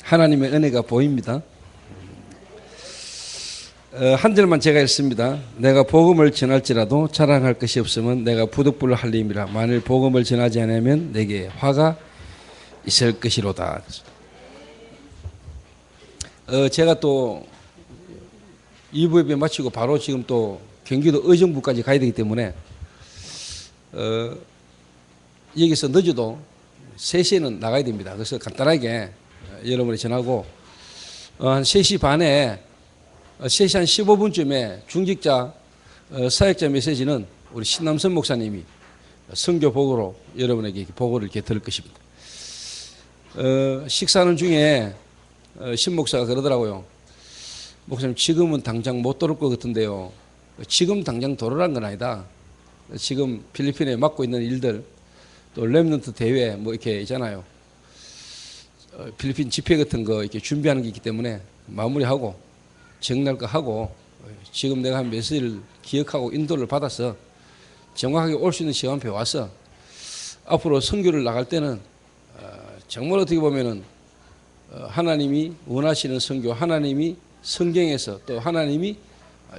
하나님의 은혜가 보입니다. 한 절만 제가 읽습니다. 내가 복음을 전할지라도 자랑할 것이 없으면 내가 부득불 할림이라. 만일 복음을 전하지 않으면 내게 화가 있을 것이로다. 제가 또 2부 예배 마치고 바로 지금 또 경기도 의정부까지 가야 되기 때문에 여기서 늦어도 3시에는 나가야 됩니다. 그래서 간단하게 여러분이 전하고 한 3시 반에 3시 한 15분쯤에 중직자 사역자 메시지는 우리 신남선 목사님이 선교 보고로 여러분에게 보고를 이렇게 들을 것입니다. 식사하는 중에 신 목사가 그러더라고요. 목사님 지금은 당장 못 돌을 것 같은데요. 지금 당장 돌으란 건 아니다. 지금 필리핀에 맡고 있는 일들 또 렘넌트 대회 뭐 이렇게 있잖아요. 필리핀 집회 같은 거 이렇게 준비하는 게 있기 때문에 마무리하고 정리할 거 하고 지금 내가 한 메시지를 기억하고 인도를 받아서 정확하게 올 수 있는 시간표에 와서 앞으로 선교를 나갈 때는 정말 어떻게 보면은 하나님이 원하시는 선교, 하나님이 성경에서 또 하나님이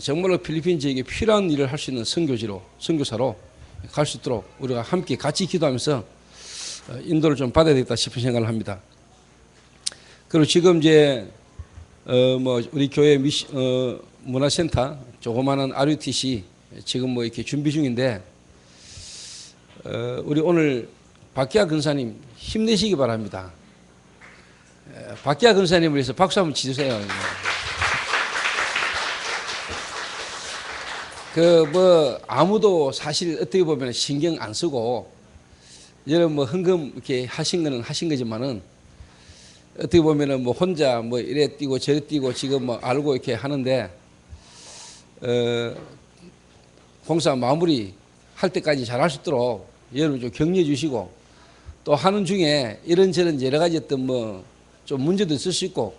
정말로 필리핀 지역에 필요한 일을 할 수 있는 선교사로 갈 수 있도록 우리가 함께 같이 기도하면서 인도를 좀 받아야 되겠다 싶은 생각을 합니다. 그리고 지금 이제 우리 교회 문화센터 조그마한 RUTC 지금 뭐 이렇게 준비 중인데 우리 오늘 박기아 근사님 힘내시기 바랍니다. 박기아 근사님을 위해서 박수 한번 치주세요. 아무도 사실 어떻게 보면 신경 안 쓰고 여러분 뭐 헌금 이렇게 하신 거는 하신 거지만은 어떻게 보면은 뭐 혼자 뭐 이래 뛰고 저래 뛰고 지금 뭐 알고 이렇게 하는데 공사 마무리 할 때까지 잘할 수 있도록 여러분 좀 격려해 주시고 또 하는 중에 이런저런 여러 가지 어떤 뭐 좀 문제도 있을 수 있고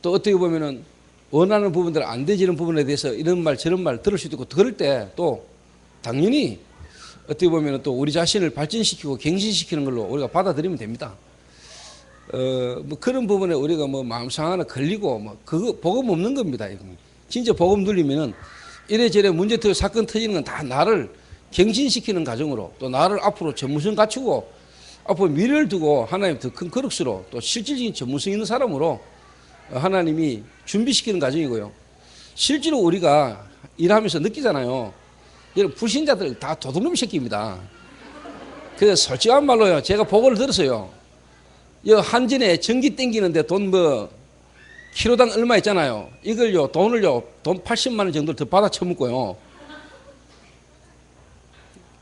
또 어떻게 보면은 원하는 부분들 안 되지는 부분에 대해서 이런 말 저런 말 들을 수도 있고 그럴 때 또 당연히 어떻게 보면은 또 우리 자신을 발전시키고 갱신시키는 걸로 우리가 받아들이면 됩니다. 뭐 그런 부분에 우리가 뭐 마음 상하나 걸리고 뭐 그거 복음 없는 겁니다. 진짜 복음 누리면은 이래저래 문제 터지고 사건 터지는 건 다 나를 갱신시키는 과정으로 또 나를 앞으로 전문성 갖추고 앞으로 미래를 두고 하나님 더 큰 그릇으로 또 실질적인 전문성 있는 사람으로 하나님이 준비시키는 과정이고요. 실제로 우리가 일하면서 느끼잖아요. 여러분 불신자들 다 도둑놈 새끼입니다. 그래서 솔직한 말로요. 제가 보고를 들었어요. 한전에 전기 땡기는데 돈 키로당 얼마 있잖아요. 이걸요 돈을요 돈 80만 원 정도를 더 받아 처먹고요.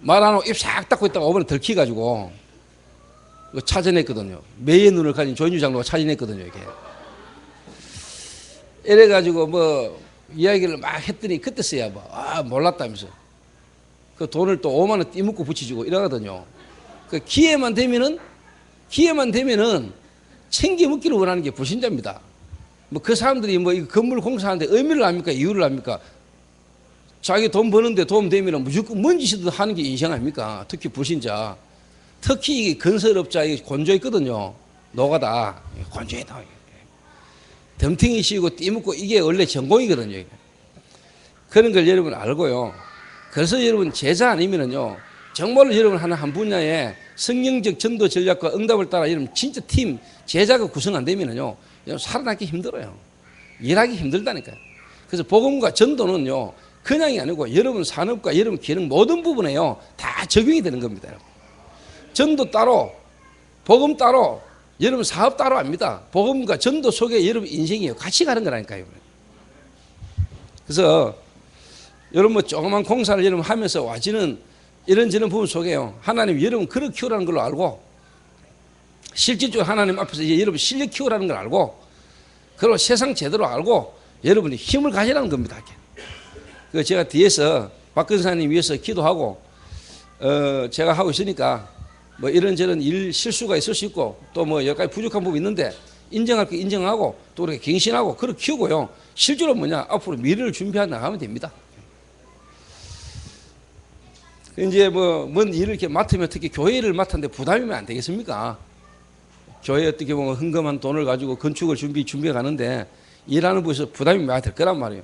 말 안 하고 입 싹 닫고 있다가 오번에 들키가지고 찾아냈거든요. 매의 눈을 가진 조인주 장로가 찾아냈거든요. 이게 이래가지고 뭐 이야기를 막 했더니 그때서야 몰랐다면서 그 돈을 또 5만 원 띠묻고 붙이주고 이러거든요. 그 기회만 되면은 챙겨 먹기를 원하는 게 불신자입니다. 뭐 그 사람들이 뭐 이 건물 공사하는데 의미를 압니까? 이유를 압니까? 자기 돈 버는데 도움 되면은 무조건 뭔 짓이든 하는 게 인생 아닙니까? 특히 불신자. 특히 이 건설업자 건조했거든요. 노가다. 건조했다. 덤탱이 씌우고 띠묻고 이게 원래 전공이거든요. 그런 걸 여러분 알고요. 그래서 여러분 제자 아니면은요. 정말로 여러분 한 분야에 성경적 전도 전략과 응답을 따라 여러분 진짜 팀 제자가 구성 안 되면은요. 여러분 살아남기 힘들어요. 일하기 힘들다니까요. 그래서 복음과 전도는요. 그냥이 아니고 여러분 산업과 여러분 기능 모든 부분에요. 다 적용이 되는 겁니다. 여러분. 전도 따로 복음 따로 여러분 사업 따로 압니다. 복음과 전도 속에 여러분 인생이요. 같이 가는 거라니까요. 그래서 여러분 뭐 조그만 공사를 여러분 하면서 와지는 이런저런 부분 속에요. 하나님 여러분 그릇 키우라는 걸로 알고 실질적으로 하나님 앞에서 이제 여러분 실력 키우라는 걸 알고 그리고 세상 제대로 알고 여러분이 힘을 가지라는 겁니다. 그 제가 뒤에서 박 근사님 위해서 기도하고 제가 하고 있으니까 뭐 이런저런 일 실수가 있을 수 있고 또 뭐 여러 가지 부족한 부분이 있는데 인정할 거 인정하고 또 그렇게 갱신하고 그렇게 키우고요. 실제로 뭐냐 앞으로 미래를 준비해 나가면 됩니다. 이제 뭔 일을 이렇게 맡으면 특히 교회 일을 맡았는데 부담이면 안 되겠습니까? 교회 어떻게 보면 흥금한 돈을 가지고 건축을 준비해 가는데 일하는 부에서 부담이 많이 될 거란 말이에요.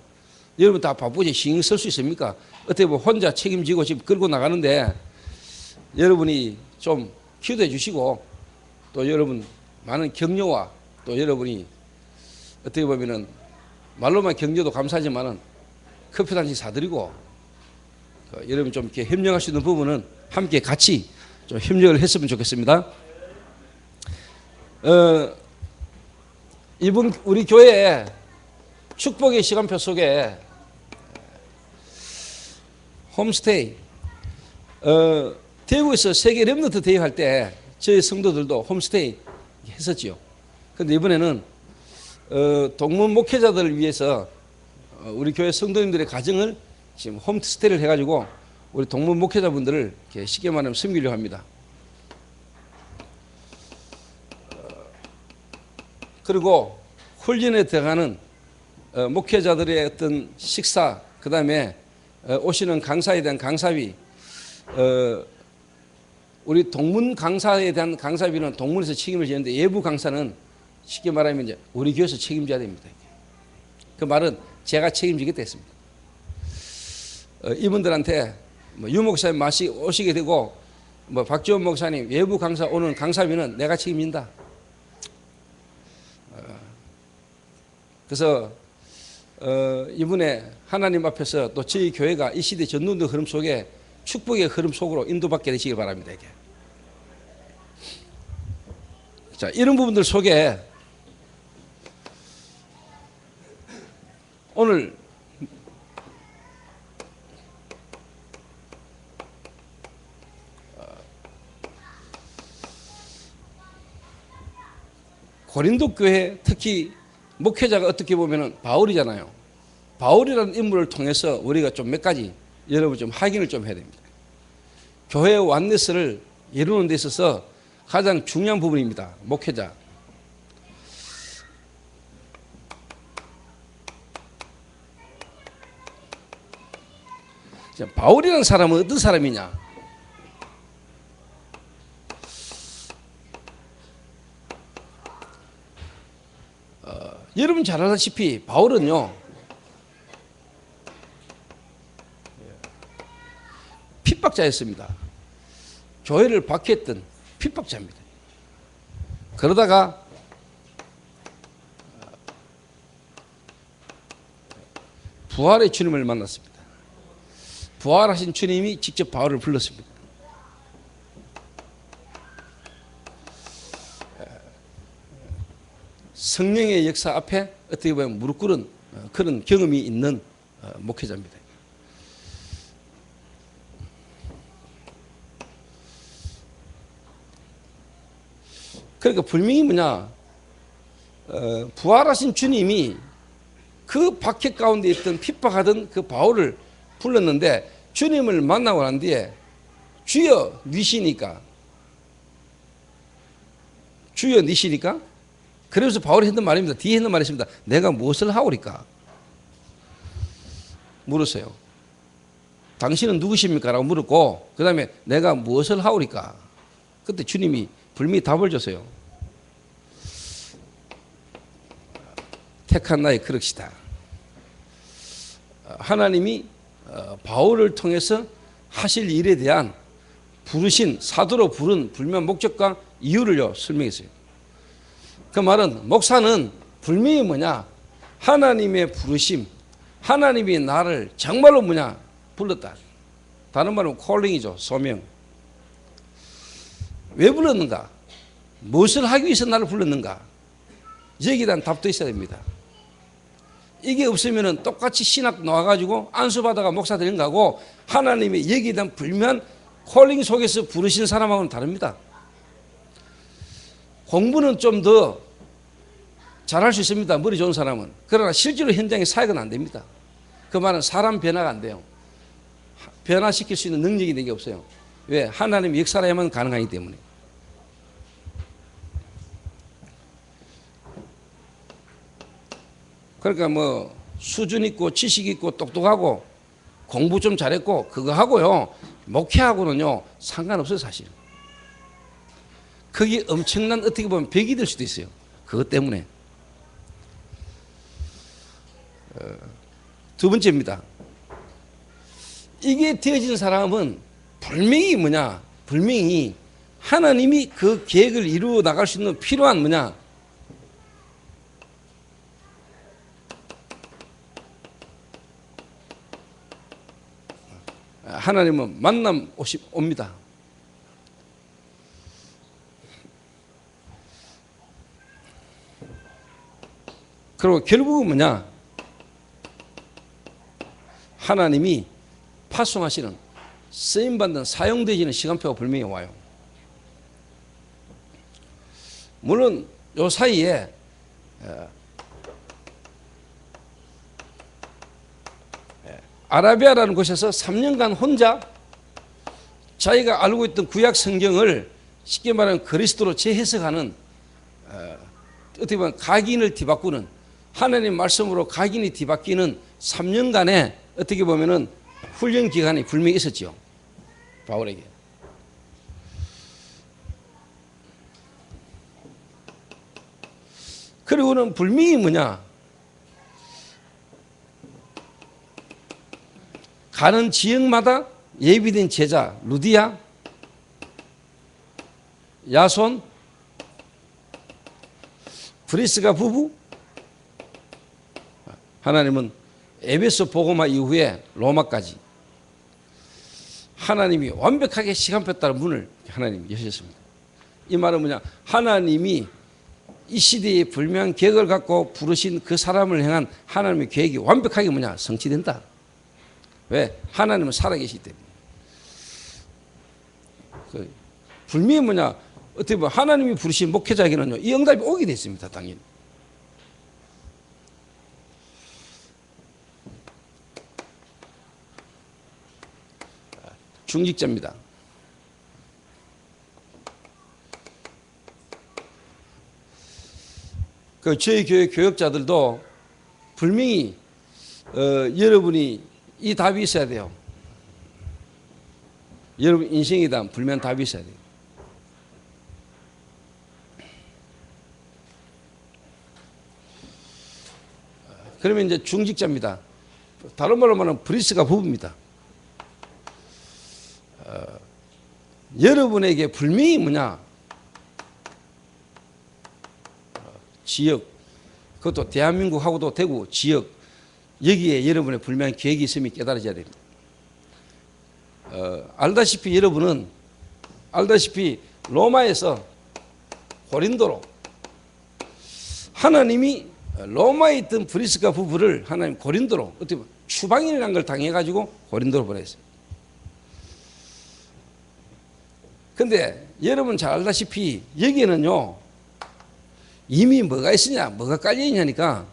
여러분 다 바쁘지 신경 쓸 수 있습니까? 어떻게 보면 혼자 책임지고 지금 끌고 나가는데 여러분이 좀 기도해 주시고 또 여러분 많은 격려와 또 여러분이 어떻게 보면은 말로만 격려도 감사하지만은 커피 한잔 사드리고 여러분 좀 이렇게 협력할 수 있는 부분은 함께 같이 좀 협력을 했으면 좋겠습니다. 이번 우리 교회에 축복의 시간표 속에 홈스테이 대구에서 세계 렘넌트 대회 할 때 저희 성도들도 홈스테이 했었지요. 그런데 이번에는 동문 목회자들을 위해서 우리 교회 성도님들의 가정을 지금 홈스테이를 해가지고 우리 동문 목회자분들을 이렇게 쉽게 말하면 섬기려고 합니다. 그리고 훈련에 들어가는 목회자들의 어떤 식사, 그 다음에 오시는 강사에 대한 강사비, 우리 동문 강사에 대한 강사비는 동문에서 책임을 지는데 예부 강사는 쉽게 말하면 이제 우리 교회에서 책임져야 됩니다. 그 말은 제가 책임지겠다 했습니다. 이분들한테 뭐 유 목사님 오시게 되고 뭐 박지원 목사님 외부 강사 오는 강사비는 내가 책임진다. 그래서 이번에 하나님 앞에서 또 저희 교회가 이 시대 전도의 흐름 속에 축복의 흐름 속으로 인도받게 되시길 바랍니다. 이게. 자, 이런 부분들 속에 오늘 고린도 교회 특히 목회자가 어떻게 보면은 바울이잖아요. 바울이라는 인물을 통해서 우리가 좀 몇 가지 여러분 좀 확인을 좀 해야 됩니다. 교회 완네스를 이루는 데 있어서 가장 중요한 부분입니다. 목회자. 바울이라는 사람은 어떤 사람이냐? 여러분 잘 아다시피 바울은요 핍박자였습니다. 교회를 박해했던 핍박자입니다. 그러다가 부활의 주님을 만났습니다. 부활하신 주님이 직접 바울을 불렀습니다. 성령의 역사 앞에 어떻게 보면 무릎 꿇은 그런 경험이 있는 목회자입니다. 그러니까 불명이 뭐냐? 부활하신 주님이 그 박해 가운데 있던 핍박하던 그 바울을 불렀는데 주님을 만나고 난 뒤에 주여 니시니까 주여 니시니까 그래서 바울이 했던 말입니다. 뒤에 했던 말이 있습니다. 내가 무엇을 하오리까? 물었어요. 당신은 누구십니까? 라고 물었고 그 다음에 내가 무엇을 하오리까? 그때 주님이 불미 답을 줬어요. 택한 나의 그릇이다. 하나님이 바울을 통해서 하실 일에 대한 부르신 사도로 부른 불면 목적과 이유를요 설명했어요. 그 말은 목사는 분명히 뭐냐? 하나님의 부르심, 하나님이 나를 정말로 뭐냐? 불렀다. 다른 말은 콜링이죠. 소명. 왜 불렀는가? 무엇을 하기 위해서 나를 불렀는가? 여기에 대한 답도 있어야 됩니다. 이게 없으면 똑같이 신학 나와가지고 안수받아가 목사 되는 거고 하나님이 여기에 대한 불면 콜링 속에서 부르시는 사람하고는 다릅니다. 공부는 좀 더 잘할 수 있습니다. 머리 좋은 사람은. 그러나 실제로 현장에 사역은 안 됩니다. 그 말은 사람 변화가 안 돼요. 변화시킬 수 있는 능력이 내게 없어요. 왜? 하나님의 역사라야만 가능하기 때문에. 그러니까 뭐 수준 있고 지식 있고 똑똑하고 공부 좀 잘했고 그거 하고요 목회하고는요 상관없어요 사실. 그게 엄청난 어떻게 보면 벽이 될 수도 있어요. 그것 때문에. 두 번째입니다. 이게 되어진 사람은 분명히 뭐냐? 분명히 하나님이 그 계획을 이루어 나갈 수 있는 필요한 뭐냐? 하나님은 만남 옵니다. 그리고 결국은 뭐냐? 하나님이 파송하시는 쓰임받는 사용되어지는 시간표가 분명히 와요. 물론 요 사이에 아라비아라는 곳에서 3년간 혼자 자기가 알고 있던 구약 성경을 쉽게 말하면 그리스도로 재해석하는 어떻게 보면 각인을 뒤바꾸는 하나님 말씀으로 각인이 뒤바뀌는 3년간의 어떻게 보면은 훈련 기간이 분명히 있었죠. 바울에게. 그리고는 분명히 뭐냐? 가는 지역마다 예비된 제자 루디아, 야손, 브리스가 부부, 하나님은 에베소 복음화 이후에 로마까지 하나님이 완벽하게 시간표에 따라 문을 하나님이 여셨습니다. 이 말은 뭐냐? 하나님이 이 시대에 불명한 계획을 갖고 부르신 그 사람을 향한 하나님의 계획이 완벽하게 뭐냐? 성취된다. 왜? 하나님은 살아계시기 때문에. 분명히 뭐냐? 어떻게 보면 하나님이 부르신 목회자에게는요, 이 응답이 오게 됐습니다. 당연히. 중직자입니다. 저희 교회 교역자들도 분명히 여러분이 이 답이 있어야 돼요. 여러분 인생에 대한 분명한 답이 있어야 돼요. 그러면 이제 중직자입니다. 다른 말로 말하면 브리스가 부부입니다. 여러분에게 분명히 뭐냐? 지역, 그것도 대한민국하고도 대구 지역, 여기에 여러분의 분명한 계획이 있음이 깨달아져야 됩니다. 알다시피 여러분은 로마에서 고린도로 하나님이 로마에 있던 브리스가 부부를 하나님 고린도로 어떻게 보면 추방이라는 걸 당해가지고 고린도로 보냈어요. 근데 여러분 잘 알다시피 여기에는요 이미 뭐가 있으냐, 뭐가 깔려있냐니까.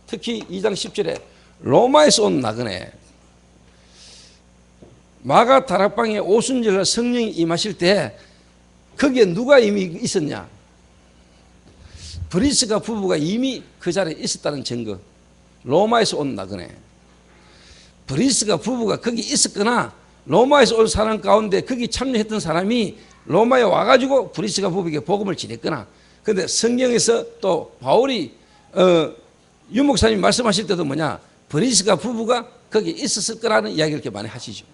특히 2장 10절에 로마에서 온 나그네 마가 다락방에 오순절날 성령이 임하실 때 거기에 누가 이미 있었냐? 브리스가 부부가 이미 그 자리에 있었다는 증거. 로마에서 온 나그네. 브리스가 부부가 거기 있었거나 로마에서 온 사람 가운데 거기 참여했던 사람이 로마에 와가지고 브리스가 부부에게 복음을 전했거나. 그런데 성경에서 또 바울이 유 목사님이 말씀하실 때도 뭐냐? 브리스가 부부가 거기 있었을 거라는 이야기를 이렇게 많이 하시죠.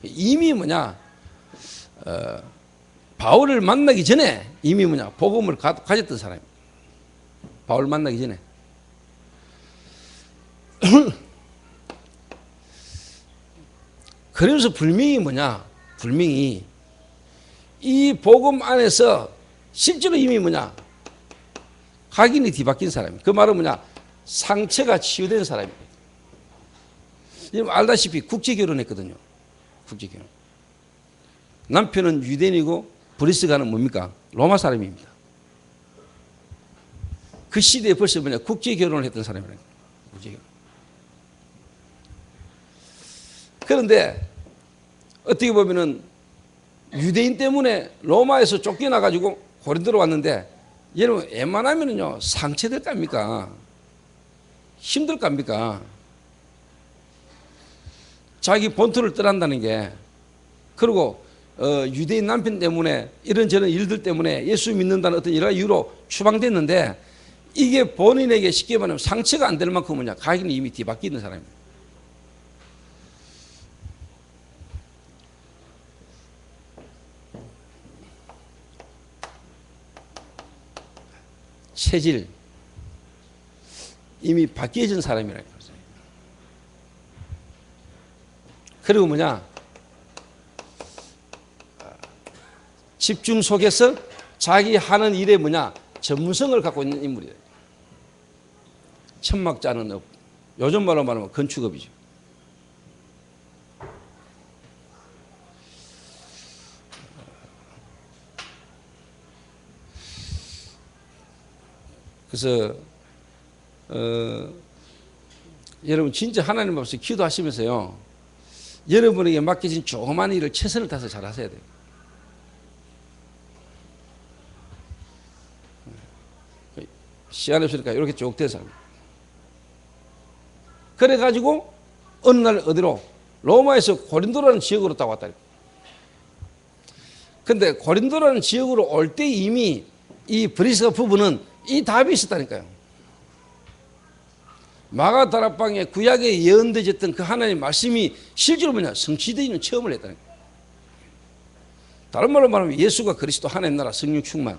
이미 뭐냐? 바울을 만나기 전에 이미 뭐냐? 복음을 가졌던 사람입니다. 바울 만나기 전에. 그래서 분명히 뭐냐? 분명히 이 복음 안에서 실제로 이미 뭐냐? 각인이 뒤바뀐 사람이에요. 그 말은 뭐냐? 상처가 치유된 사람입니다. 여러분 알다시피 국제결혼했거든요. 국제결혼. 남편은 유대인이고 브리스가는 뭡니까? 로마 사람입니다. 그 시대에 벌써 뭐냐? 국제결혼을 했던 사람이라는 거예요. 국제결혼. 그런데 어떻게 보면은 유대인 때문에 로마에서 쫓겨나가지고 고린도로 왔는데 여러분 웬만하면은요 상처될 겁니까? 힘들 겁니까? 자기 본토를 떠난다는 게, 그리고 유대인 남편 때문에 이런저런 일들 때문에 예수 믿는다는 어떤 여러 이유로 추방됐는데, 이게 본인에게 쉽게 말하면 상처가 안 될 만큼 뭐냐, 가기는 이미 뒤바뀌어 있는 사람입니다. 체질 이미 바뀌어진 사람이라는 거죠. 그리고 뭐냐, 집중 속에서 자기 하는 일에 뭐냐, 전문성을 갖고 있는 인물이에요. 천막자는 업, 요즘 말로 말하면 건축업이죠. 그래서 여러분 진짜 하나님 앞에서 기도하시면서요, 여러분에게 맡겨진 조그만 일을 최선을 다해서 잘 하셔야 돼요. 시간 없으니까 이렇게 쭉 된 사람. 그래가지고 어느 날 어디로, 로마에서 고린도라는 지역으로 딱 왔다. 근데 고린도라는 지역으로 올 때 이미 이 브리스가 부부는 이 답이 있었다니까요. 마가다락방에 구약에 예언되었던 그 하나님의 말씀이 실제로 뭐냐, 성취되어 있는 체험을 했다니까요. 다른 말로 말하면 예수가 그리스도, 하나님 나라, 성령 충만,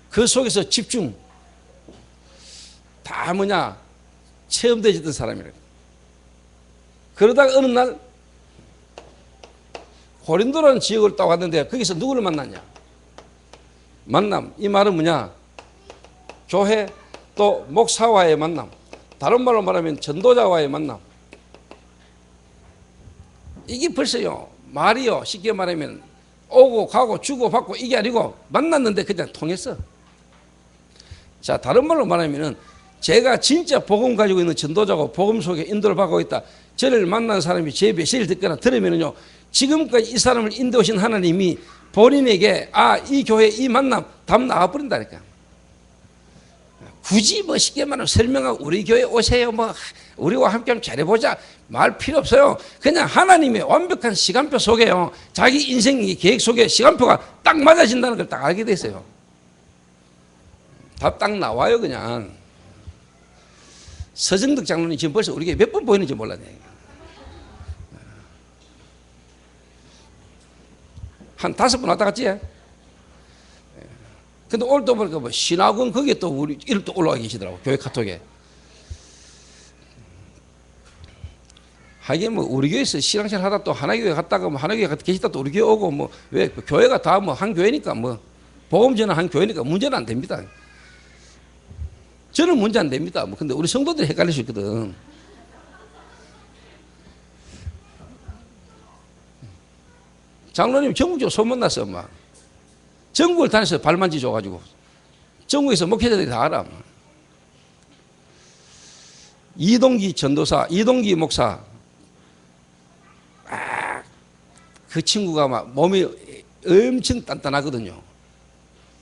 그 속에서 집중, 다 뭐냐, 체험되어졌던 사람이래요. 그러다가 어느 날 고린도라는 지역을 딱 왔는데, 거기서 누구를 만났냐, 만남. 이 말은 뭐냐, 교회 또 목사와의 만남, 다른 말로 말하면 전도자와의 만남. 이게 벌써요, 말이요, 쉽게 말하면 오고 가고 주고 받고 이게 아니고 만났는데 그냥 통했어. 자, 다른 말로 말하면은 제가 진짜 복음 가지고 있는 전도자고 복음 속에 인도를 받고 있다, 저를 만난 사람이 제 메시지를 듣거나 들으면은요, 지금까지 이 사람을 인도하신 하나님이 본인에게 이 교회 이 만남 답 나와버린다니까. 굳이 뭐 쉽게 말하면 설명하고 우리 교회 오세요, 뭐 우리와 함께 한번 잘해보자 말 필요 없어요. 그냥 하나님의 완벽한 시간표 속에요, 자기 인생의 계획 속에 시간표가 딱 맞아진다는 걸 딱 알게 됐어요. 답 딱 나와요. 그냥 서정덕 장로님 지금 벌써 우리 교회 몇 번 보이는지 몰랐네. 한 5번 왔다 갔지? 근데 오늘 또 보니까 뭐 신학원 거기에 또 우리 이름 또 올라와 계시더라고, 교회 카톡에. 하긴 뭐 우리 교회에서 신앙생활 하다 또 하나교회 갔다가 뭐 하나교회 계시다 또 우리 교회 오고, 뭐 왜 교회가 다 뭐 한 교회니까, 뭐 복음전은 한 교회니까 문제는 안 됩니다. 저는 문제 안 됩니다. 뭐 근데 우리 성도들이 헷갈릴 수 있거든. 장로님 전국적으로 소문났어. 막 전국을 다녀서 발만지 줘가지고 전국에서 목회자들이 다 알아. 이동기 전도사, 이동기 목사, 그 친구가 막 몸이 엄청 단단하거든요.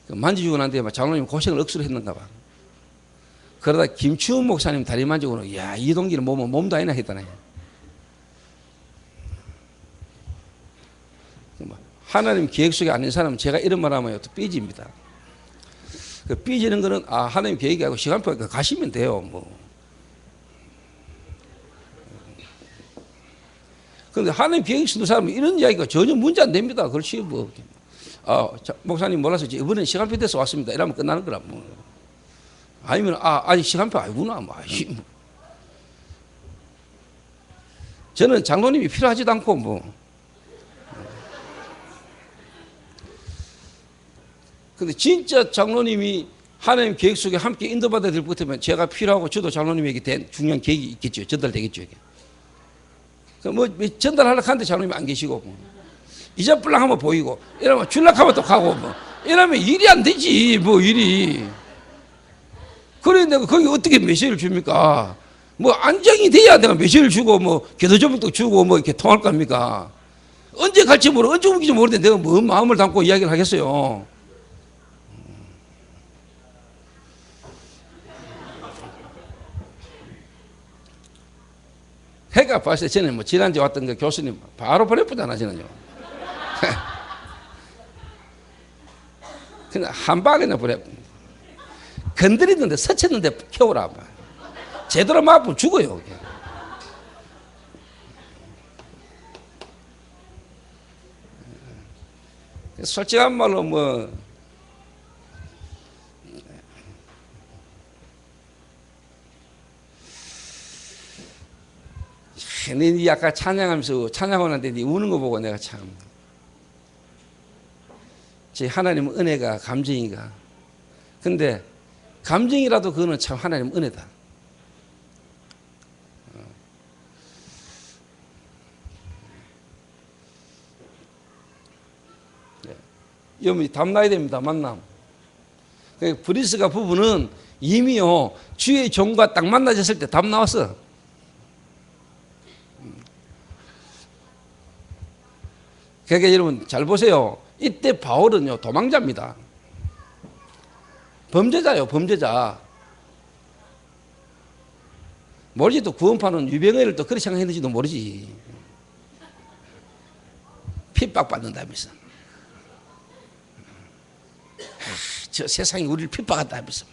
만지주고 난 뒤에 막 장로님 고생을 억수로 했는가 봐. 그러다 김추은 목사님 다리 만지고는, 야, 이동기는 몸도 아니나 했다네. 하나님 계획 속에 아닌 사람은 제가 이런 말 하면 또 삐집니다. 그 삐지는 거는 하나님 계획이 아니고 시간표가 가시면 돼요. 뭐. 그런데 하나님 계획이 있는 사람은 이런 이야기가 전혀 문제 안 됩니다. 그렇지 뭐. 목사님 몰라서 이번엔 시간표 돼서 왔습니다. 이러면 끝나는 거라 뭐. 아니면 아직 시간표 아니구나. 뭐. 저는 장로님이 필요하지도 않고 뭐. 근데 진짜 장로님이 하나님 계획 속에 함께 인도받아야 될 것 같으면 제가 필요하고 저도 장로님에게 된 중요한 계획이 있겠죠. 전달되겠죠. 이게. 뭐 전달하려고 하는데 장로님이 안 계시고, 뭐. 이자뿔랑 하면 보이고, 이러면 줄락하면 또 가고, 뭐. 이러면 일이 안 되지, 뭐 일이. 그런데 거기 어떻게 메시지를 줍니까? 뭐 안정이 돼야 내가 메시지를 주고, 뭐 기도 제목도 주고, 뭐 이렇게 통할 겁니까? 언제 갈지 모르고, 언제 오기지 모르는데 내가 뭔 마음을 담고 이야기를 하겠어요. 해가 봤을 때 저는 뭐 지난주에 왔던 그 교수님 바로 보내쁘잖아 저는요. 그냥 한 방에 보내. 건드리는데 스쳤는데 켜오라. 제대로 맞으면 죽어요. 솔직한 말로 뭐 니 아까 찬양하면서 찬양하는데 니 우는 거 보고 내가 참 제 하나님 은혜가 감정인가. 근데 감정이라도 그거는 참 하나님 은혜다. 여러분 담나야 됩니다. 만남. 브리스가 부부는 이미요 주의 종과 딱 만나졌을 때 답 나왔어. 그러니까 여러분 잘 보세요. 이때 바울은요 도망자입니다. 범죄자요 범죄자. 모르지 또 구원파는 유병회를 또 그렇게 생각했는지도 모르지. 핍박받는다면서. 저 세상이 우리를 핍박한다면서.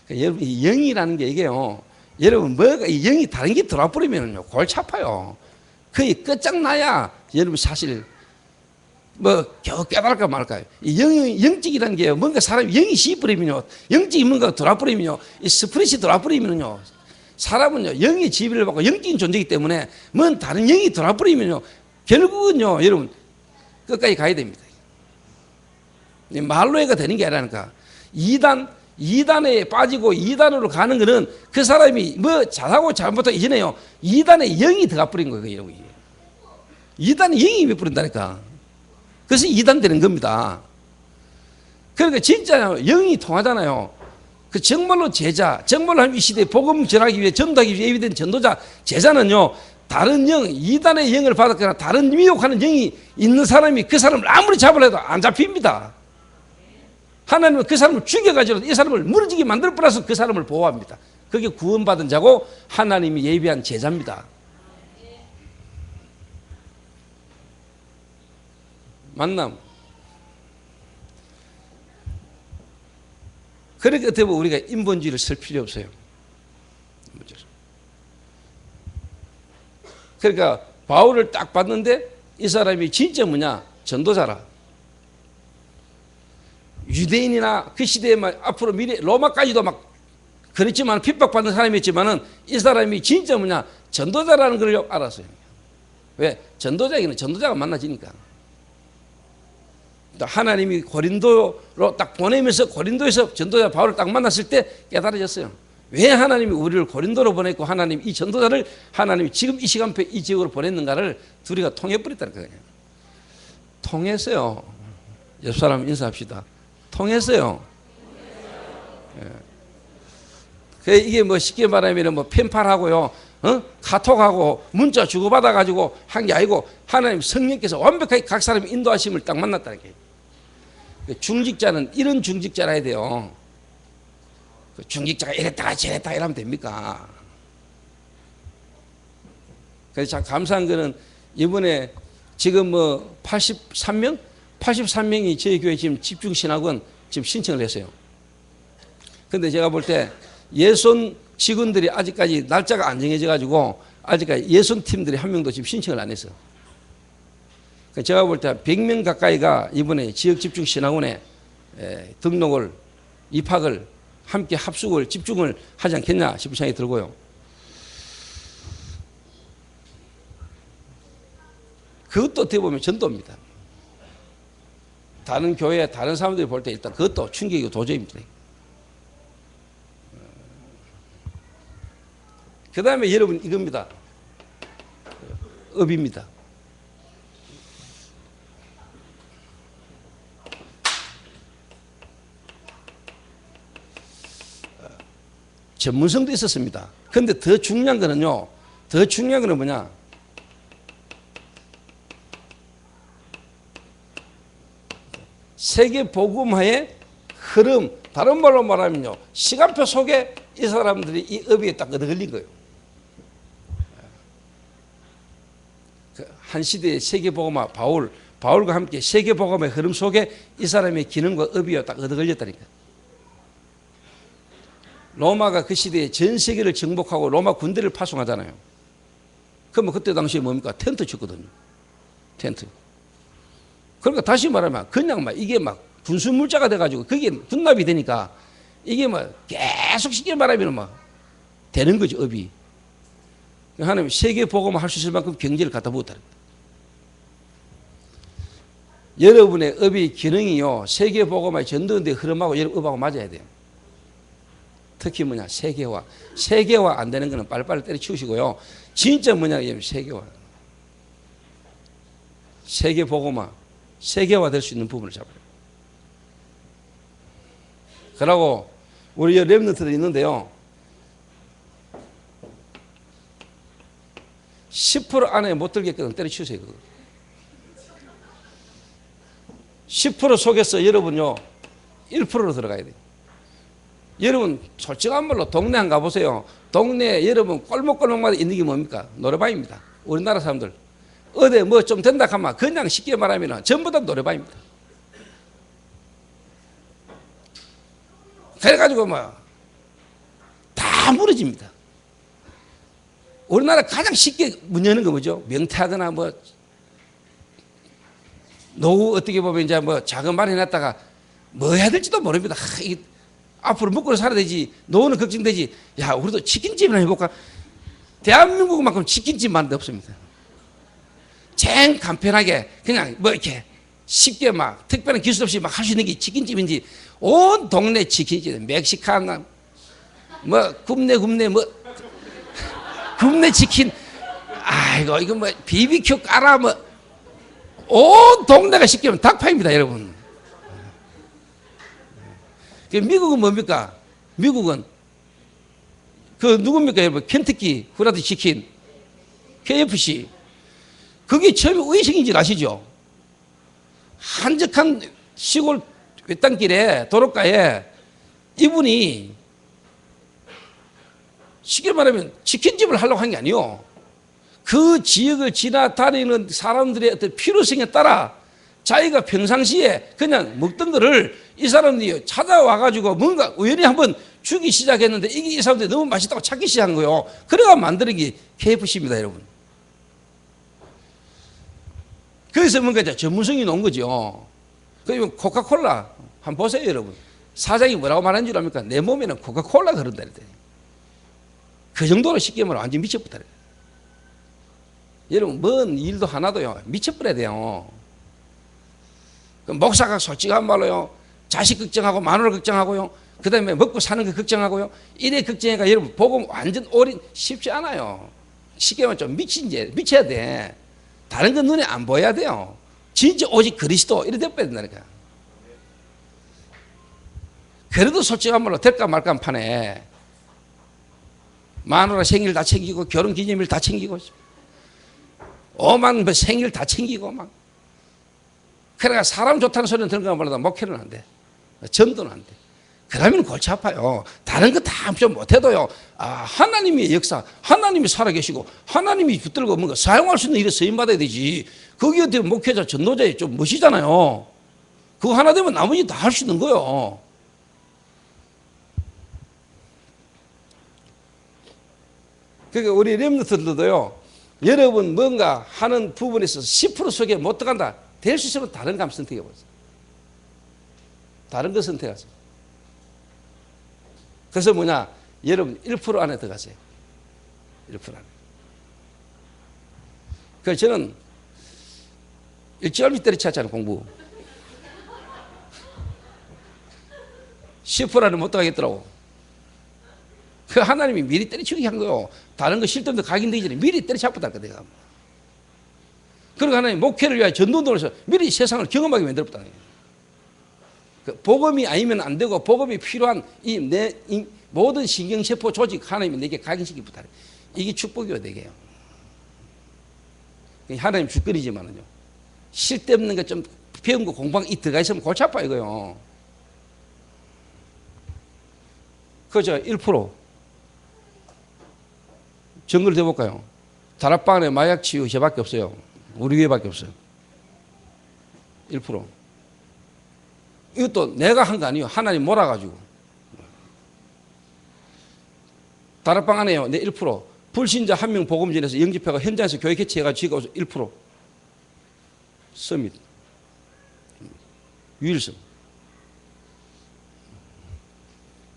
그러니까 여러분 이 영이라는 게 이게요. 여러분 뭐가 이 영이 다른 게 들어와 버리면요 골치 아파요. 거의 끝장나야 여러분 사실 뭐 겨우 깨달을까 말까요. 이 영적이라는 게 뭔가 사람이 영이 씌버리면요 영적인 뭔가 들어와 버리면요 이 스프릿이 들어와 버리면요 사람은요 영의 지배를 받고 영적인 존재이기 때문에 뭔 다른 영이 들어와 버리면요 결국은요 여러분 끝까지 가야 됩니다. 말로 해가 되는 게 아니라니까. 이단에 빠지고 이단으로 가는 거는 그 사람이 뭐 잘하고 잘못하고 이전에요 이단에 영이 들어가 버린 거예요. 이단에 영이 임해 버린다니까. 그래서 이단 되는 겁니다. 그러니까 진짜 영이 통하잖아요. 그 정말로 제자, 정말로 이 시대에 복음 전하기 위해 전도하기 위해 예비된 전도자, 제자는요 다른 영, 이단의 영을 받았거나 다른 미혹하는 영이 있는 사람이 그 사람을 아무리 잡으려 해도 안 잡힙니다. 하나님은 그 사람을 죽여가지고 이 사람을 무너지게 만들 뿐라서 그 사람을 보호합니다. 그게 구원받은 자고 하나님이 예비한 제자입니다. 만남. 그렇게 되면 우리가 인본주의를 쓸 필요 없어요. 그러니까 바울을 딱 봤는데 이 사람이 진짜 뭐냐? 전도자라. 유대인이나 그 시대에 앞으로 미래 로마까지도 막 그랬지만 핍박받는 사람이었지만은 이 사람이 진짜 뭐냐? 전도자라는 걸 알았어요. 왜? 전도자에게는 전도자가 만나지니까. 하나님이 고린도로 딱 보내면서 고린도에서 전도자 바울을 딱 만났을 때 깨달아졌어요. 왜 하나님이 우리를 고린도로 보냈고 하나님 이 전도자를 하나님이 지금 이 시간표에 이 지역으로 보냈는가를 둘이가 통해버렸다는 거예요. 통했어요. 옆 사람 인사합시다. 통했어요. 예. 이게 뭐 쉽게 말하면 뭐 펜팔하고요, 카톡하고 문자 주고받아가지고 한 게 아니고 하나님 성령께서 완벽하게 각 사람의 인도하심을 딱 만났다는 거예요. 중직자는 이런 중직자라 해야 돼요. 중직자가 이랬다가 저랬다가 이러면 됩니까? 그래서 참 감사한 거는 이번에 지금 뭐 83명이 저희 교회 지금 집중신학원 지금 신청을 했어요. 근데 제가 볼 때 예손 직원들이 아직까지 날짜가 안 정해져 가지고 아직까지 예손 팀들이 한 명도 지금 신청을 안 했어요. 제가 볼 때 100명 가까이가 이번에 지역 집중 신학원에 등록을 입학을 함께 합숙을 집중을 하지 않겠냐 싶은 생각이 들고요. 그것도 어떻게 보면 전도입니다. 다른 교회 다른 사람들이 볼 때 일단 그것도 충격이고 도저입니다. 그 다음에 여러분 이겁니다. 업입니다. 전문성도 있었습니다. 그런데 더 중요한 거는요. 더 중요한 거는 뭐냐? 세계 복음화의 흐름, 다른 말로 말하면요. 시간표 속에 이 사람들이 이 업에 딱 얻어걸린 거예요. 한 시대의 세계복음화 바울과 함께 세계복음의 흐름 속에 이 사람의 기능과 업이 딱 얻어걸렸다니까. 로마가 그 시대에 전 세계를 정복하고 로마 군대를 파송하잖아요. 그러면 그때 당시에 뭡니까? 텐트 쳤거든요. 텐트. 그러니까 다시 말하면 그냥 막 이게 막 군수물자가 돼가지고 그게 군납이 되니까 이게 막 계속 쉽게 말하면 막 되는 거죠, 업이. 하나님 세계복음을 할 수 있을 만큼 경제를 갖다 부었다. 여러분의 업의 기능이요, 세계복음의 전도인데 흐름하고 여러분 업하고 맞아야 돼요. 특히 뭐냐, 세계화. 세계화 안 되는 거는 빨리빨리 때려치우시고요. 진짜 뭐냐, 세계화. 세계복음화, 세계화 될 수 있는 부분을 잡아요. 그러고 우리 렘넌트들이 있는데요, 10% 안에 못 들게끔 때려치우세요. 그거. 10% 속에서 여러분요 1%로 들어가야 돼요. 여러분 솔직한 말로 동네 한 가보세요. 동네 여러분 꼴목꼴목마다 있는 게 뭡니까? 노래방입니다. 우리나라 사람들 어디 뭐 좀 된다 하면 그냥 쉽게 말하면 전부 다 노래방입니다. 그래가지고 뭐 다 무너집니다. 우리나라 가장 쉽게 문 여는 거 뭐죠? 명퇴하거나 뭐 노후 어떻게 보면 이제 뭐 작은 말 해놨다가 뭐 해야 될지도 모릅니다. 앞으로 먹고 살아야 되지. 노후는 걱정되지. 야, 우리도 치킨집이나 해볼까? 대한민국만큼 치킨집만 없습니다. 쟁 간편하게 그냥 뭐 이렇게 쉽게 막 특별한 기술 없이 막 할 수 있는 게 치킨집인지 온 동네 치킨집, 멕시칸 뭐 굽네 뭐 굽네 치킨, 아이고 이거 뭐 BBQ 깔아 뭐 온 동네가 쉽게 하면 닭파입니다, 여러분. 미국은 뭡니까? 미국은 그 누굽니까, 여러분? 켄터키 프라이드 치킨, KFC. 그게 처음에 의식인 줄 아시죠? 한적한 시골 외딴길에 도로가에 이분이 쉽게 말하면 치킨집을 하려고 한 게 아니요. 그 지역을 지나다니는 사람들의 어떤 필요성에 따라 자기가 평상시에 그냥 먹던 거를 이 사람들이 찾아와가지고 뭔가 우연히 한번 주기 시작했는데 이게 이 사람들이 너무 맛있다고 찾기 시작한 거예요. 그래가 만드는 게 KFC입니다, 여러분. 그래서 뭔가 전문성이 놓은 거죠. 그리고 코카콜라 한번 보세요, 여러분. 사장이 뭐라고 말하는 줄 압니까? 내 몸에는 코카콜라가 흐른다 그랬더니 그 정도로 쉽게 말하면 완전 미쳐버렸다. 여러분, 뭔 일도 하나도요 미쳐버려야 돼요. 목사가 솔직한 말로요, 자식 걱정하고 마누라 걱정하고요, 그 다음에 먹고 사는 거 걱정하고요, 이래 걱정해가 여러분 복음 완전 올인 쉽지 않아요. 쉽게 말하면 좀 미쳐야 돼. 다른 건 눈에 안 보여야 돼요. 진짜 오직 그리스도 이래 돼버려야 된다니까. 그래도 솔직한 말로 될까 말까 한 판에 마누라 생일 다 챙기고 결혼 기념일 다 챙기고 오만 뭐 생일 다 챙기고 막. 그래가 사람 좋다는 소리는 들은 거 몰라도 목회는 안 돼. 전도는 안 돼. 그러면 골치 아파요. 다른 거 다 좀 못해도요, 하나님의 역사, 하나님이 살아계시고 하나님이 붙들고 뭔가 사용할 수 있는 일에 쓰임받아야 되지. 거기 어떻게 목회자 전도자에 좀 멋이잖아요. 그거 하나 되면 나머지 다 할 수 있는 거예요. 그러니까 우리 렘넌트들도요, 여러분 뭔가 하는 부분에 있어서 10% 속에 못 들어간다. 될 수 있으면 다른 감 선택해 보세요. 다른 거 선택하세요. 그래서 뭐냐, 여러분 1% 안에 들어가세요. 1% 안에. 그래서 저는 일주일 밑 때려쳤잖아요, 공부. 10% 안에 못 들어가겠더라고. 그 하나님이 미리 때려치우게 한 거요. 다른 거 실전도 각인되기 전에 미리 때려잡았다니까, 내가. 그리고 하나님 목회를 위하여 전도운동을 해서 미리 세상을 경험하게 만들었다. 그 복음이 아니면 안 되고 복음이 필요한 이 모든 신경세포 조직 하나님이 내게 각인시키 부탁해. 이게 축복이요, 내게요. 하나님 주권이지만은요, 쓸데없는 거 좀 배운 거 공부한 이 들어가 있으면 골치 아파, 이거요. 그죠? 1%. 정글 대볼까요? 다락방 안에 마약 치유 저밖에 없어요. 우리 교회밖에 없어요. 1%. 이것도 내가 한 거 아니에요. 하나님 몰아가지고. 다락방 안에요. 내 1%. 불신자 한 명 복음 전해서 영집회가 현장에서 교회 개최해가지고 1%. 서밋. 유일성.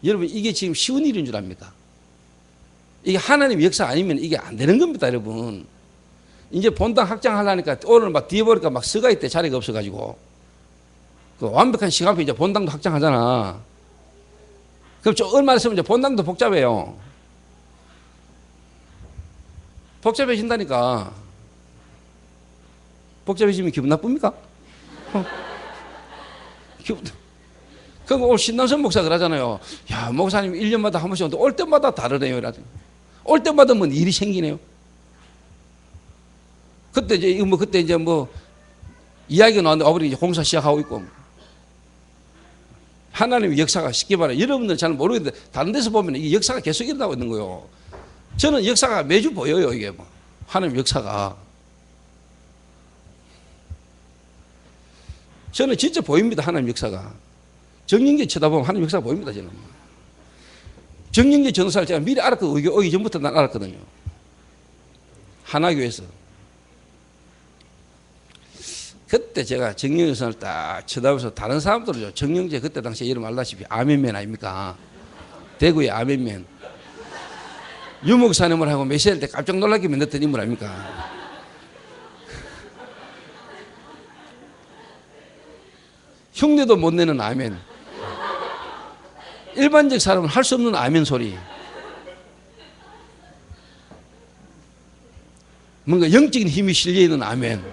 여러분 이게 지금 쉬운 일인 줄 압니다. 이게 하나님 역사 아니면 이게 안 되는 겁니다, 여러분. 이제 본당 확장하려니까 오늘 막 뒤에 보니까 막 서가 있대, 자리가 없어가지고. 그 완벽한 시간표 이제 본당도 확장하잖아. 그럼 좀 얼마 있으면 이제 본당도 복잡해요. 복잡해진다니까. 복잡해지면 기분 나쁩니까? 기분. 그럼 오늘 신남선 목사 그러잖아요. 야, 목사님 1년마다 한 번씩 오는데 올 때마다 다르네요. 올 때마다 뭐 일이 생기네요. 그때 이제 뭐 이야기가 나왔는데 아버지 이제 공사 시작하고 있고. 하나님의 역사가 쉽게 말해. 여러분들은 잘 모르겠는데 다른 데서 보면 이게 역사가 계속 일어나고 있는 거예요. 저는 역사가 매주 보여요. 이게 뭐 하나님 역사가. 저는 진짜 보입니다. 하나님 역사가. 정영재 쳐다보면 하나님 역사가 보입니다. 저는. 정영재 전도사를 제가 미리 알았거든요. 오기 전부터 난 알았거든요. 하나교에서. 그때 제가 정영재 선을 딱 쳐다보면서 다른 사람들은 정영재 그때 당시에 이름 알다시피 아멘맨 아닙니까? 대구의 아멘맨. 유목사님을 하고 메시아일 때 깜짝 놀라게 만들었던 인물 아닙니까? 흉내도 못 내는 아멘. 일반적 사람은 할 수 없는 아멘 소리. 뭔가 영적인 힘이 실려 있는 아멘.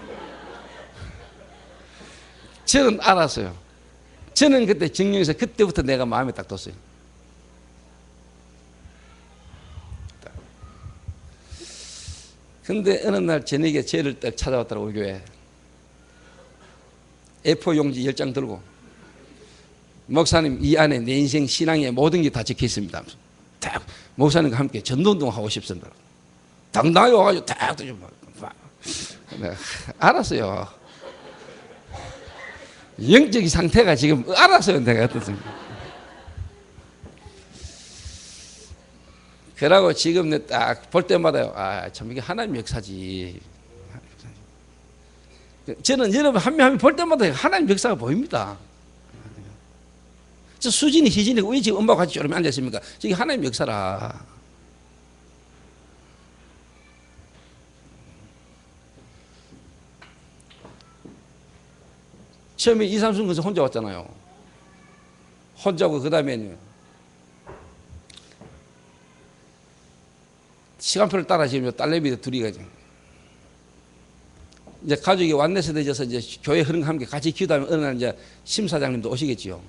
저는 알았어요. 저는 그때 정령에서 그때부터 내가 마음에 딱 뒀어요. 근데 어느 날 저녁에 저를 딱 찾아왔더라고, 우리 교회. A4 용지 10장 들고, 목사님 이 안에 내 인생 신앙의 모든 게 다 적혀 있습니다. 딱 목사님과 함께 전도운동 하고 싶습니다. 당당하게 와가지고 딱 알았어요. 영적인 상태가 지금 알았어요. 내가 어떻습니까? 그러고 지금 딱 볼 때마다 아, 참 이게 하나님 역사지. 저는 여러분 한 명 한 명 볼 때마다 하나님 역사가 보입니다. 저 수진이, 희진이 왜 지금 엄마와 같이 저러면 앉아있습니까? 저게 하나님 역사라. 처음에 이삼순 건서 혼자 왔잖아요. 혼자 오고 그 다음에는 시간표를 따라 지금 딸내미들 둘이 가죠. 이제 가족이 완내서 되져서 이제 교회 흐름과 함께 같이 기도하면 어느 날 이제 심사장님도 오시겠지요.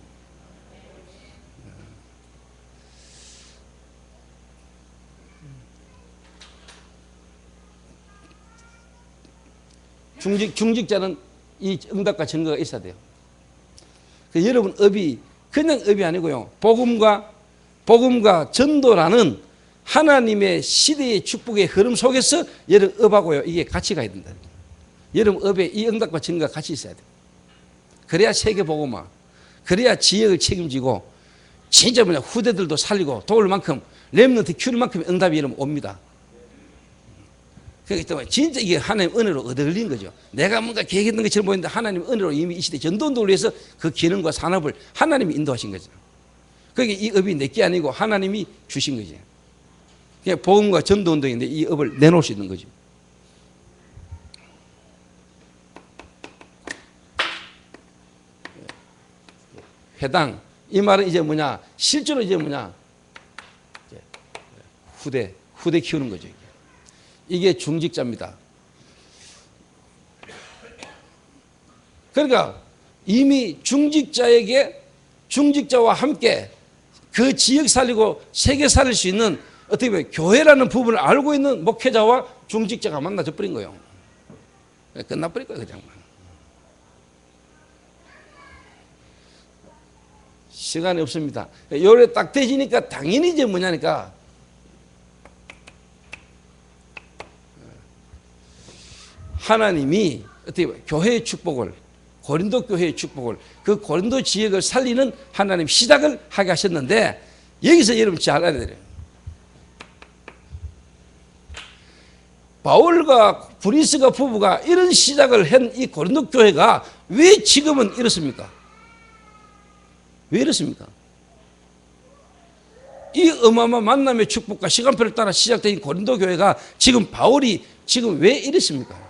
중직자는 이 응답과 증거가 있어야 돼요. 그래서 여러분 업이 그냥 업이 아니고요. 복음과 전도라는 하나님의 시대의 축복의 흐름 속에서 여러분 업하고요. 이게 같이 가야 된다. 여러분 업에 이 응답과 증거가 같이 있어야 돼요. 그래야 세계 복음화, 그래야 지역을 책임지고 진짜 뭐냐 후대들도 살리고 도울 만큼 렘넌트 키울 만큼 응답이 여러분 옵니다. 그렇기 때문에 진짜 이게 하나님 은혜로 얻어걸린 거죠. 내가 뭔가 계획했던 것처럼 보이는데 하나님 은혜로 이미 이 시대 전도운동을 위해서 그 기능과 산업을 하나님이 인도하신 거죠. 그러니까 이 업이 내게 아니고 하나님이 주신 거죠. 그냥 복음과 전도운동인데 이 업을 내놓을 수 있는 거죠. 회당 이 말은 이제 뭐냐 실제로 이제 뭐냐 후대 키우는 거죠. 이게 중직자입니다. 그러니까 이미 중직자와 함께 그 지역 살리고 세계 살릴 수 있는 어떻게 보면 교회라는 부분을 알고 있는 목회자와 중직자가 만나져 버린 거예요. 끝나버릴 거예요. 그냥. 시간이 없습니다. 요래 딱 되지니까 당연히 이제 뭐냐니까 하나님이 어떻게 교회의 축복을, 고린도 교회의 축복을, 그 고린도 지역을 살리는 하나님 시작을 하게 하셨는데, 여기서 여러분 잘 알아야 돼요. 바울과 브리스가 부부가 이런 시작을 한 이 고린도 교회가 왜 지금은 이렇습니까? 왜 이렇습니까? 이 어마어마한 만남의 축복과 시간표를 따라 시작된 고린도 교회가 지금 바울이 지금 왜 이랬습니까?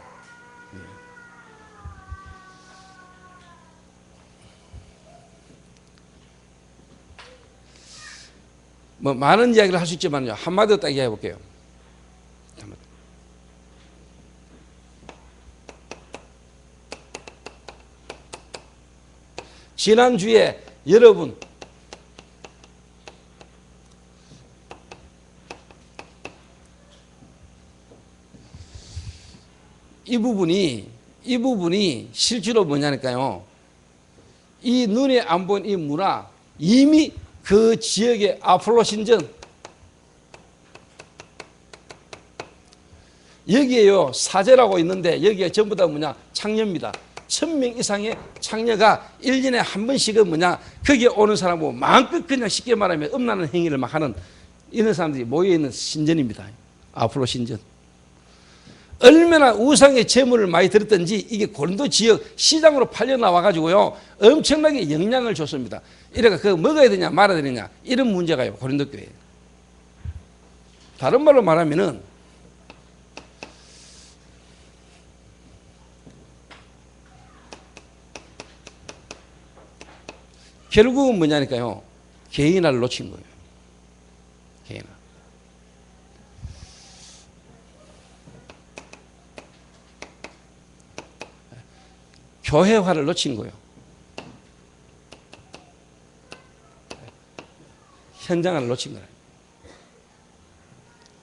뭐 많은 이야기를 할 수 있지만요, 한마디로 딱 이야기해 볼게요. 지난주에 여러분 이 부분이 실제로 뭐냐니까요, 이 눈에 안 보이는 이 문화, 이미 그 지역의 아폴로 신전, 여기에요 사제라고 있는데 여기가 전부 다 뭐냐, 창녀입니다. 1000명 이상의 창녀가 1년에 한 번씩은 뭐냐, 거기에 오는 사람하고 마음껏 그냥 쉽게 말하면 음란한 행위를 막 하는 이런 사람들이 모여있는 신전입니다. 아폴로 신전. 얼마나 우상의 제물을 많이 들었던지 이게 고린도 지역 시장으로 팔려 나와가지고요, 엄청나게 영향을 줬습니다. 이래가 그거 먹어야 되냐 말아야 되느냐, 이런 문제가요 고린도 교회에. 다른 말로 말하면은 결국은 뭐냐니까요, 개인화를 놓친 거예요. 개인화. 교회화를 놓친 거예요. 현장을 놓친 거예요.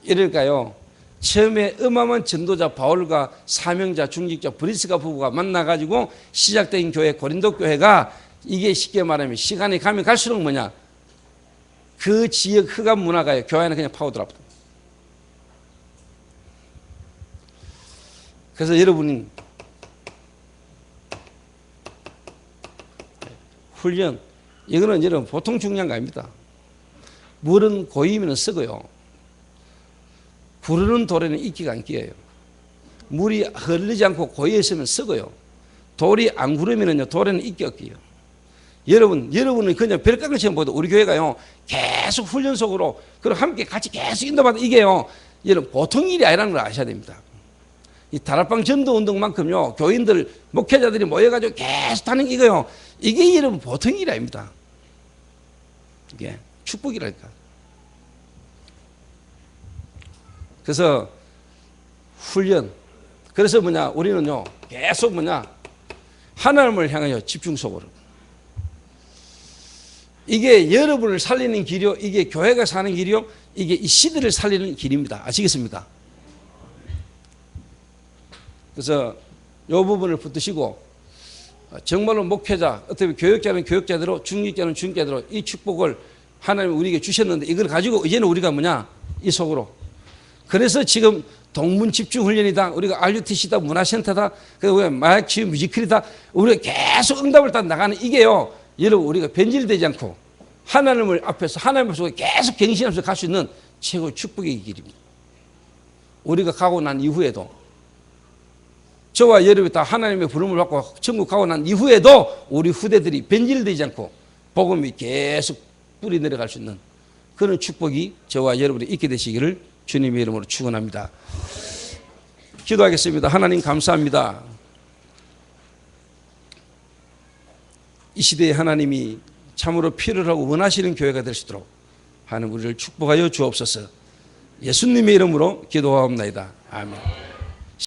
이럴까요, 처음에 어마어마한 전도자 바울과 사명자 중직자 브리스가 부부가 만나가지고 시작된 교회 고린도 교회가, 이게 쉽게 말하면 시간이 가면 갈수록 뭐냐, 그 지역 흑암 문화가요 교회 안에 그냥 파고들어버려. 그래서 여러분이 훈련, 이거는 여러분 보통 중요한 거 아닙니다. 물은 고이면 썩어요. 구르는 돌에는 이끼가 안 끼어요. 물이 흐르지 않고 고여 있으면 썩어요. 돌이 안 구르면요 돌에는 이끼가 끼어요. 여러분은 그냥 별각을 처음 보도 우리 교회가요 계속 훈련 속으로, 그리고 함께 같이 계속 인도받아, 이게요 여러분 보통 일이 아니라는 걸 아셔야 됩니다. 이 다락방 전도 운동만큼요 교인들 목회자들이 모여가지고 계속 하는 이거요, 이게 여러분 보통 일이 아닙니다. 이게 축복이랄까. 그래서 훈련, 그래서 뭐냐, 우리는요 계속 뭐냐, 하나님을 향하여 집중 속으로. 이게 여러분을 살리는 길이요, 이게 교회가 사는 길이요, 이게 이 시대를 살리는 길입니다. 아시겠습니까? 그래서 이 부분을 붙드시고, 정말로 목회자, 어떻게 교육자는 교육자대로, 중직자는 중직자대로 이 축복을 하나님이 우리에게 주셨는데, 이걸 가지고 이제는 우리가 뭐냐, 이 속으로. 그래서 지금 동문 집중 훈련이다, 우리가 RUTC다, 문화센터다, 그리고 마약치유 뮤지컬이다, 우리가 계속 응답을 따라 나가는 이게요, 여러분 우리가 변질되지 않고 하나님을 앞에서, 하나님 앞에서 계속 갱신하면서 갈 수 있는 최고의 축복의 길입니다. 우리가 가고 난 이후에도, 저와 여러분이 다 하나님의 부름을 받고 천국 가고 난 이후에도 우리 후대들이 변질되지 않고 복음이 계속 뿌리 내려갈 수 있는 그런 축복이 저와 여러분이 있게 되시기를 주님의 이름으로 축원합니다. 기도하겠습니다. 하나님 감사합니다. 이 시대에 하나님이 참으로 필요하고 원하시는 교회가 될 수 있도록 하나님 우리를 축복하여 주옵소서. 예수님의 이름으로 기도하옵나이다. 아멘.